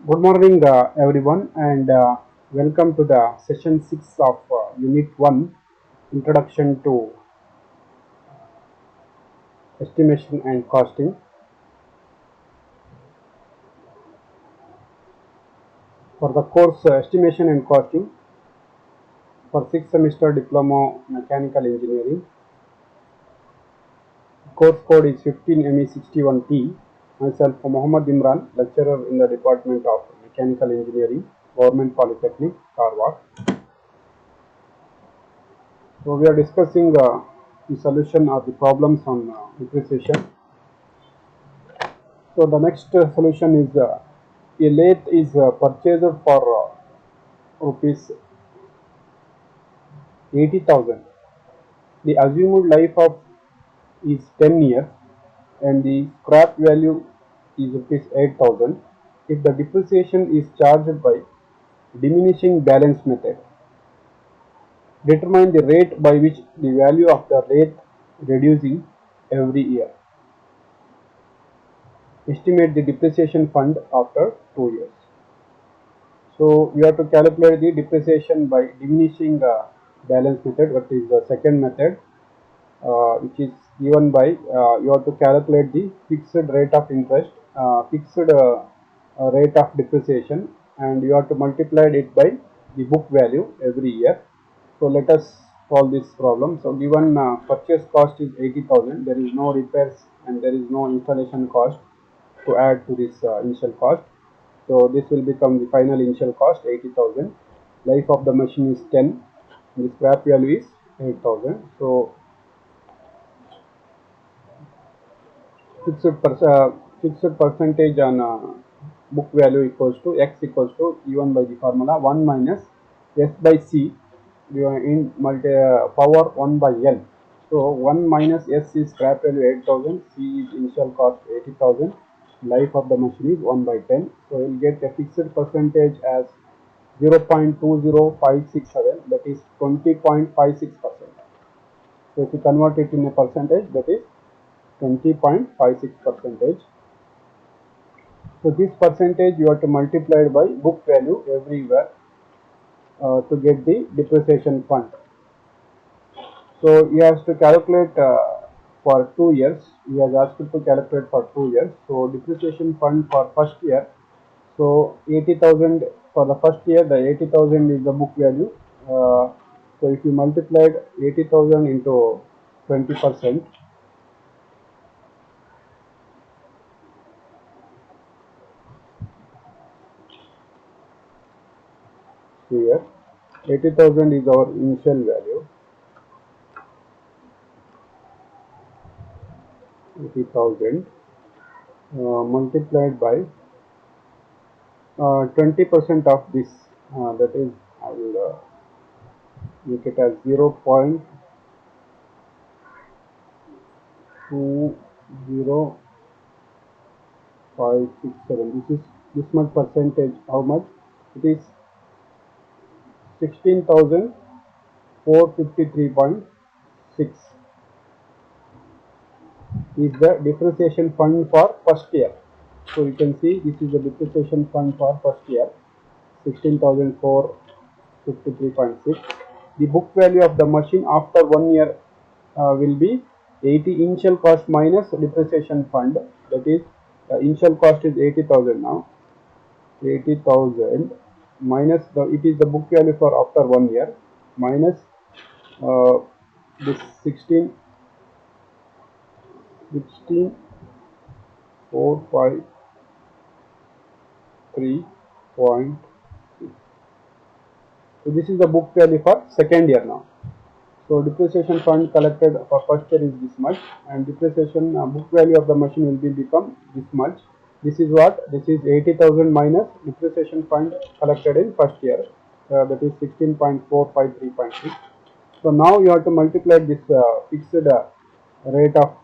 Good morning, everyone, and welcome to the session 6 of Unit 1 Introduction to Estimation and Costing. For the course Estimation and Costing for 6th semester Diploma Mechanical Engineering, course code is 15ME61T. Myself, Mohammad Imran, lecturer in the Department of Mechanical Engineering, Government Polytechnic, Karwar. So, we are discussing the solution of the problems on depreciation. So the next solution is a lathe is purchased for rupees 80,000. The assumed life of is 10 years and the scrap value is rupees 8,000. If the depreciation is charged by diminishing balance method, determine the rate by which the value of the lathe reducing every year. Estimate the depreciation fund after 2 years. So we have to calculate the depreciation by diminishing balance method, what is the second method, which is given by you have to calculate the fixed rate of interest, fixed rate of depreciation, and you have to multiply it by the book value every year. So let us solve this problem. So given purchase cost is 80,000, there is no repairs and there is no installation cost to add to this initial cost. So this will become the final initial cost 80,000. Life of the machine is 10. The scrap value is 8,000. So fixed percentage on book value equals to x equals to given by the formula 1 minus s by c in power 1 by n. So 1 minus s is scrap value 8,000, c is initial cost 80,000, life of the machine is 1 by 10. So you will get a fixed percentage as 0.20567, that is 20.56%. So if you convert it in a percentage, that is 20.56 percentage. So this percentage you have to multiply by book value everywhere to get the depreciation fund. So he has to calculate for 2 years. He has asked to calculate for 2 years. So depreciation fund for first year. So 80,000 for the first year. The 80,000 is the book value. So if you multiplied 80,000 into 20%, here 80,000 is our initial value. 80,000 multiplied by 20% of this, that is I will make it as 0.20567. This is this much percentage. How much? It is 16,453.6 is the depreciation fund for first year. So you can see this is the depreciation fund for first year, 16,453.6. The book value of the machine after 1 year will be 80 initial cost minus depreciation fund. That is initial cost is 80,000 now. 80,000 minus it is the book value for after 1 year minus this 16,453.6. So this is the book value for second year now. So depreciation fund collected for first year is this much, and depreciation book value of the machine will be become this much. This is what? This is 80,000 minus depreciation fund collected in first year, that is 16.453.6. So now you have to multiply this fixed rate of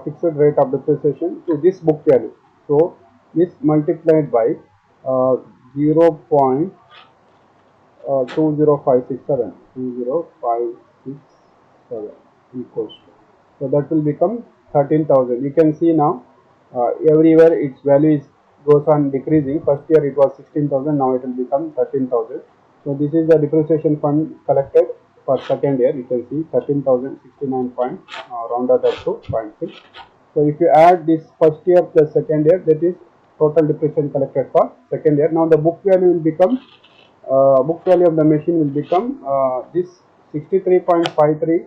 fixed rate of depreciation to this book value. So this multiplied by 0.20567 equals to, so that will become 13,000. You can see now everywhere its value is goes on decreasing. First year it was 16,000, now it will become 13,000. So this is the depreciation fund collected for second year. You can see 13,069 point, rounded up to 0.6. So if you add this first year plus second year, that is total depreciation collected for second year. Now the book value will become, book value of the machine will become this 63.53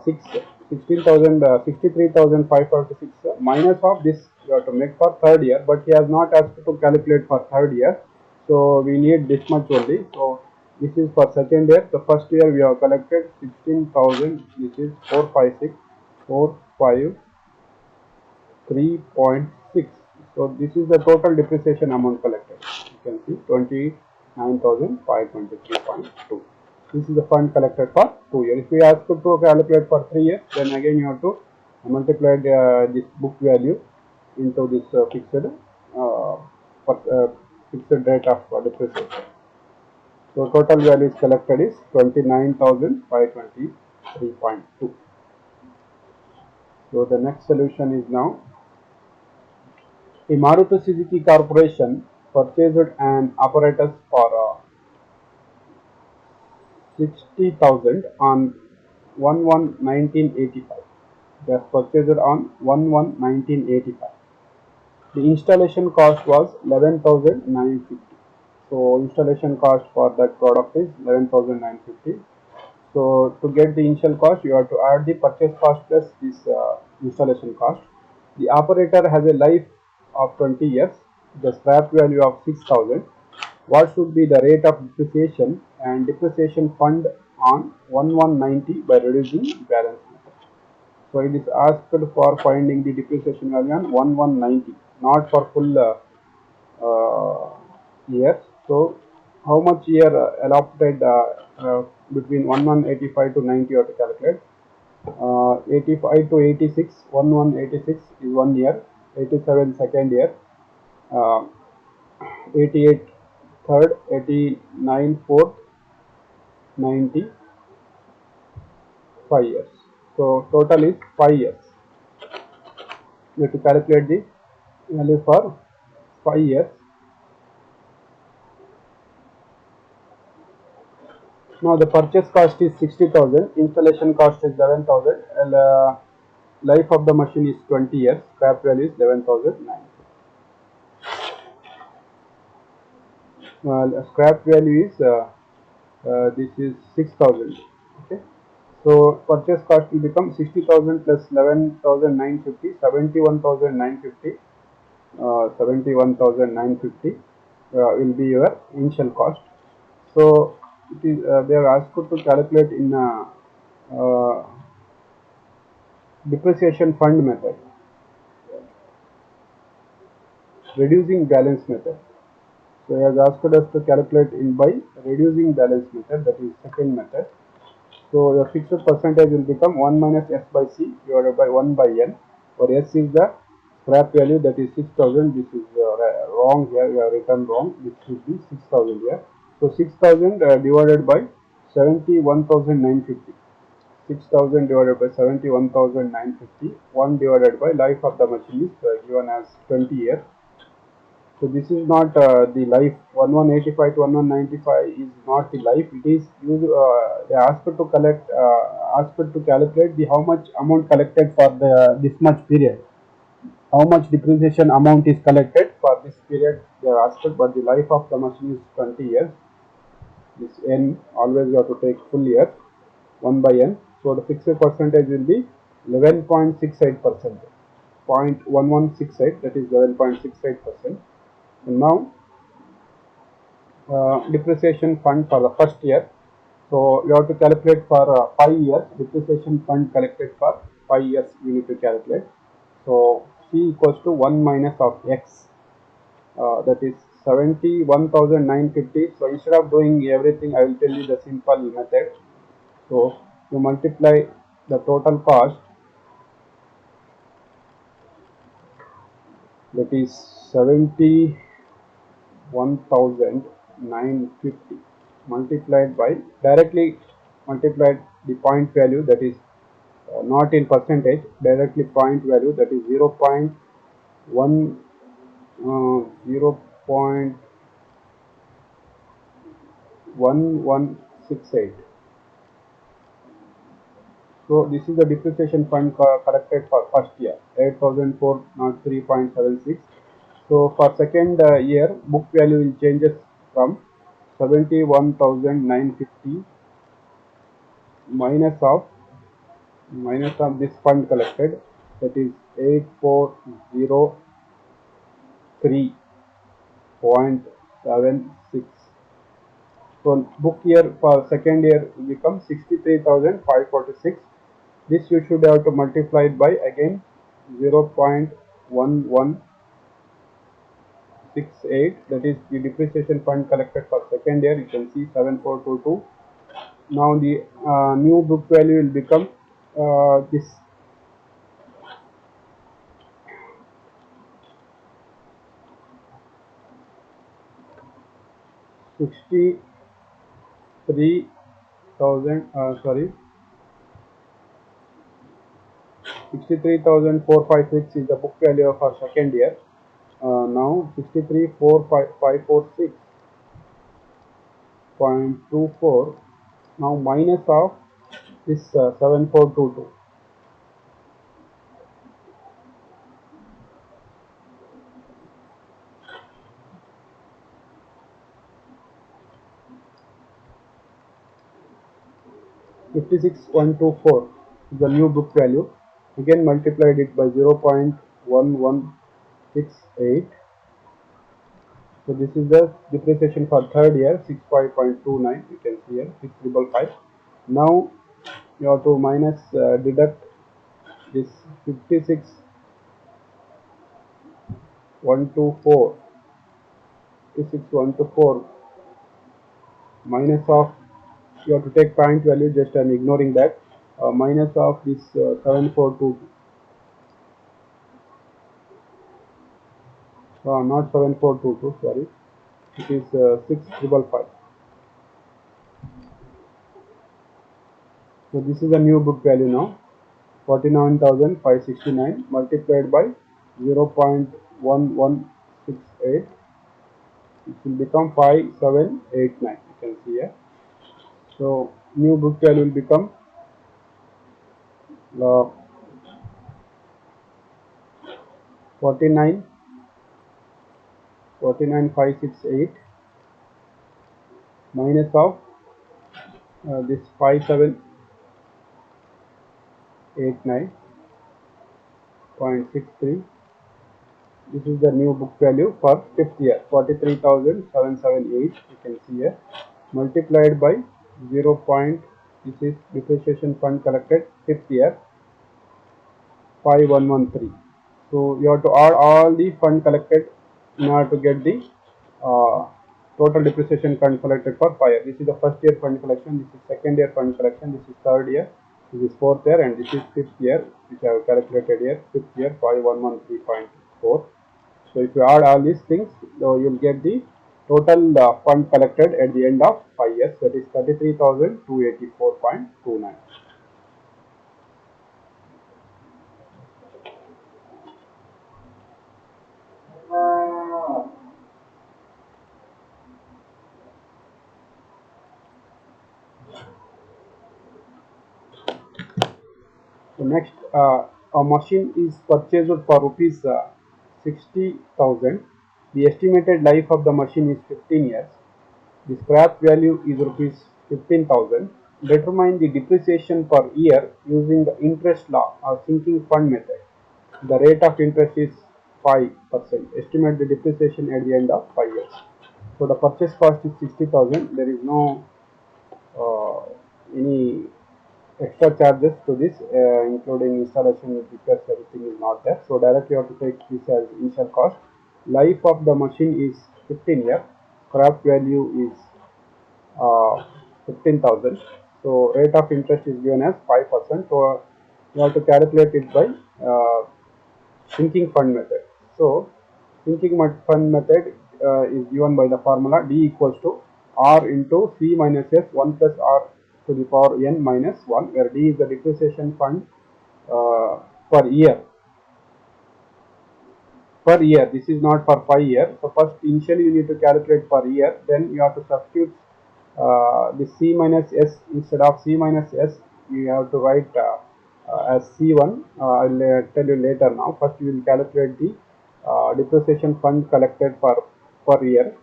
6 16,000 63,546 minus of this you have to make for third year, but he has not asked to calculate for third year, so we need this much only. So this is for second year. The first year we have collected 16,000, which is 456 453.6. So this is the total depreciation amount collected. You can see 29,523.2. This is the fund collected for 2 years. If we ask to calculate for 3 years, then again you have to multiply this book value into this fixed rate of depreciation. So total value is collected is 29,523.2. So the next solution is now, a Maruti Suzuki Corporation purchased an apparatus for 60,000 on 1/1/1985. They have purchased on 1/1/1985. The installation cost was 11,950. So installation cost for that product is 11,950. So to get the initial cost, you have to add the purchase cost plus this installation cost. The operator has a life of 20 years. The scrap value of 6,000. What should be the rate of depreciation and depreciation fund on 1/1/90 by reducing balance method? So it is asked for finding the depreciation value on 1/1/90, not for full year. So how much year allotted between 1/1/85 to 90 you have to calculate. 85 to 86, 1/1/86 is 1 year, 87 second year, 88 third, 89 fourth, 90 5 years. So total is 5 years. You have to calculate the value for 5 years. Now the purchase cost is 60,000, installation cost is 11,000, and life of the machine is 20 years, scrap value is 11,900. Scrap value is this is 6,000. Okay, so purchase cost will become 60,000 plus 11,950, 71,950. 71,950 will be your initial cost. So it is they are asked to calculate in depreciation fund method, reducing balance method. So he has asked us to calculate in by reducing balance method, that is second method. So your fixed percentage will become 1 minus S by C divided by 1 by N, where S is the scrap value, that is 6,000. This is wrong here, you have written wrong. This should be 6,000 here. So 6,000 divided by 71,950. 6,000 divided by 71,950. 1 divided by life of the machine is given as 20 years. So this is not the life. 1/1/85 to 1/1/95 is not the life. It is used. They asked to collect, asked to calculate the how much amount collected for the this much period. How much depreciation amount is collected for this period they are asked, but the life of the machine is 20 years. This N always you have to take full year, 1 by N. So the fixed percentage will be 11.68%, 0.1168, that is 11.68%. And now depreciation fund for the first year. So you have to calculate for 5 years. Depreciation fund collected for 5 years you need to calculate. So C equals to 1 minus of X, that is 71,950. So instead of doing everything, I will tell you the simple method. So you multiply the total cost, that is 71,950, multiplied by, directly multiplied the point value, that is not in percentage, directly point value, that is 0. 1 0.1168. So this is the depreciation fund collected for first year, 8,403.76. So for second year, book value will changes from 71,950 minus of this fund collected, that is 8403.76. So book year for second year will become 63,546. This you should have to multiply it by again 0.1168, that is the depreciation fund collected for second year. You can see 7422. Now the new book value will become this 63,000 63,456 is the book value of our second year. Now 63,456.24, now minus of this 7422. $56,124 is the new book value. Again multiplied it by 0.1168. So this is the depreciation for third year, 65.29. You can see here 6555. Now you have to minus deduct this 56,124 minus of, you have to take point value, just I am ignoring that, minus of this 7422, not 7422, sorry, it is 6555. So this is the new book value now, 49,569 multiplied by 0.1168, it will become 5789. You can see here. So new book value will become 49,568 minus of this 5789.63. This is the new book value for fifth year, 43,778. You can see here, multiplied by 0. This is depreciation fund collected fifth year, 5113. So you have to add all the fund collected in order to get the total depreciation fund collected for 5 years. This is the first year fund collection, this is second year fund collection, this is third year, this is fourth year, and this is fifth year, which I have calculated here, fifth year 5113.4. So if you add all these things, so you will get the total fund collected at the end of 5 years, that is 33,284.29. So next, a machine is purchased for rupees 60,000. The estimated life of the machine is 15 years. The scrap value is rupees 15,000. Determine the depreciation per year using the interest law or sinking fund method. The rate of interest is 5%. Estimate the depreciation at the end of 5 years. So the purchase cost is 60,000. There is no any extra charges to this, including installation, repairs, everything is not there. So directly you have to take this as initial cost. Life of the machine is 15 years. Scrap value is 15,000. So rate of interest is given as 5%. So you have to calculate it by sinking fund method. So sinking fund method is given by the formula D equals to R into C minus S 1 plus R to the power n minus 1, where D is the depreciation fund per year. per year. This is not for 5 years. So first initially you need to calculate per year. Then you have to substitute the C minus S. Instead of C minus S, you have to write as C1. I'll tell you later now. First you will calculate the depreciation fund collected per year.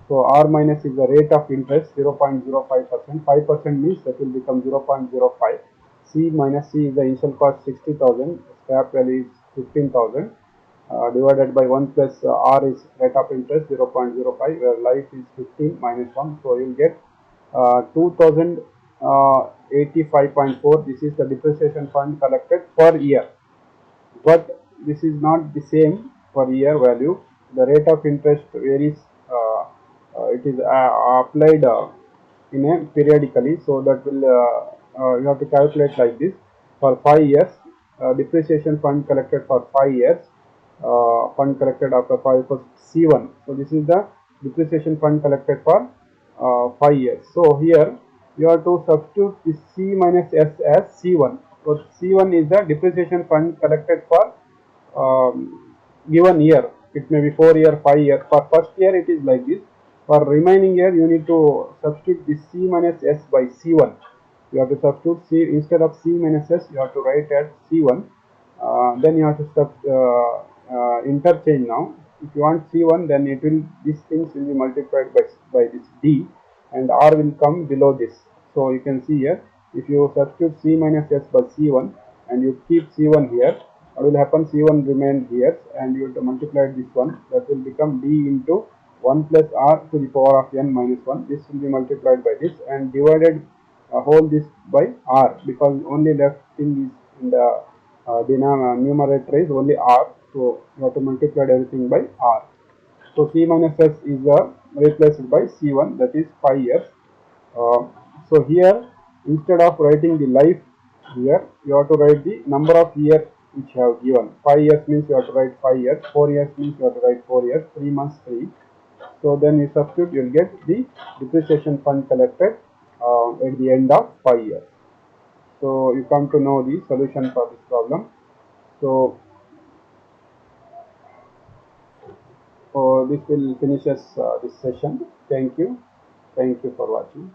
So R minus is the rate of interest 0.05%. 5% means that will become 0.05. C minus C is the initial cost 60,000. Scrap value is 15,000. Divided by 1 plus R is rate of interest 0.05, where life is 15 minus 1. So you will get 2085.4. This is the depreciation fund collected per year. But this is not the same per year value. The rate of interest varies. It is applied in a periodically, so that will you have to calculate like this. For 5 years, depreciation fund collected for 5 years, fund collected after 5 for C1. So this is the depreciation fund collected for 5 years. So here you have to substitute this C minus S as C1. So C1 is the depreciation fund collected for given year. It may be 4 year, 5 year. For first year it is like this. For remaining year you need to substitute this C minus S by C1. You have to substitute C instead of C minus S. You have to write as C1. Then you have to interchange now. If you want C1, then it will these things will be multiplied by this D, and R will come below this. So you can see here, if you substitute C minus S by C1 and you keep C1 here, what will happen? C1 remain here, and you have to multiply this one. That will become D into 1 plus R to the power of n minus 1. This will be multiplied by this and divided whole this by R, because only left thing is in the numerator is only R. So you have to multiply everything by R. So C minus S is replaced by C1, that is 5 years. So here, instead of writing the life here, you have to write the number of years which you have given. 5 years means you have to write 5 years, 4 years means you have to write 4 years, 3 months 3. So then you substitute, you will get the depreciation fund collected at the end of 5 years. So you come to know the solution for this problem. So this will finish us this session. Thank you. Thank you for watching.